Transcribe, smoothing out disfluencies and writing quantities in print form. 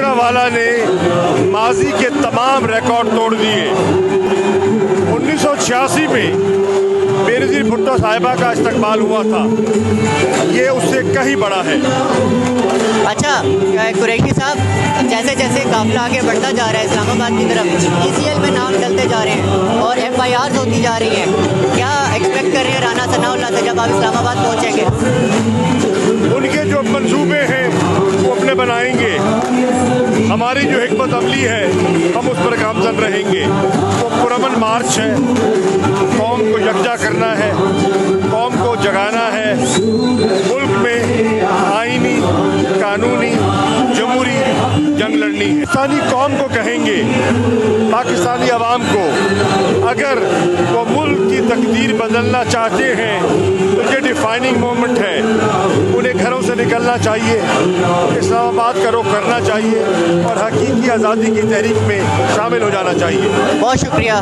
गुजरांवाला ने माजी के तमाम रिकॉर्ड तोड़ दिए। 1986 में बेनज़ीर भुट्टो साहिबा का इस्तकबाल हुआ था, ये उससे कहीं बड़ा है। अच्छा कुरैशी साहब, जैसे जैसे काफिला आगे बढ़ता जा रहा है इस्लामाबाद की तरफ, ECL में नाम डलते जा रहे हैं और FIRs होती जा रही हैं, क्या एक्सपेक्ट कर रहे हैं राना सनाउल्लाह से जब आप इस्लामाबाद पहुँचेंगे? उनके जो मंसूबे हैं वो अपने बनाएंगे, हमारी जो हिकमत अमली है हम उस पर गामजन रहेंगे। वो पुरअमन मार्च है, कौम को यकजा करना है, कौम को जगाना है, मुल्क में आईनी कानूनी जमहूरी जंग लड़नी है। पाकिस्तानी कौम को कहेंगे, पाकिस्तानी अवाम को, अगर वो मुल्क की तकदीर बदलना चाहते हैं तो ये डिफाइनिंग मोमेंट है, उन्हें घरों से निकलना चाहिए, इस्लामाबाद का रुख करना चाहिए और हकीकी आज़ादी की तहरीक में शामिल हो जाना चाहिए। बहुत शुक्रिया।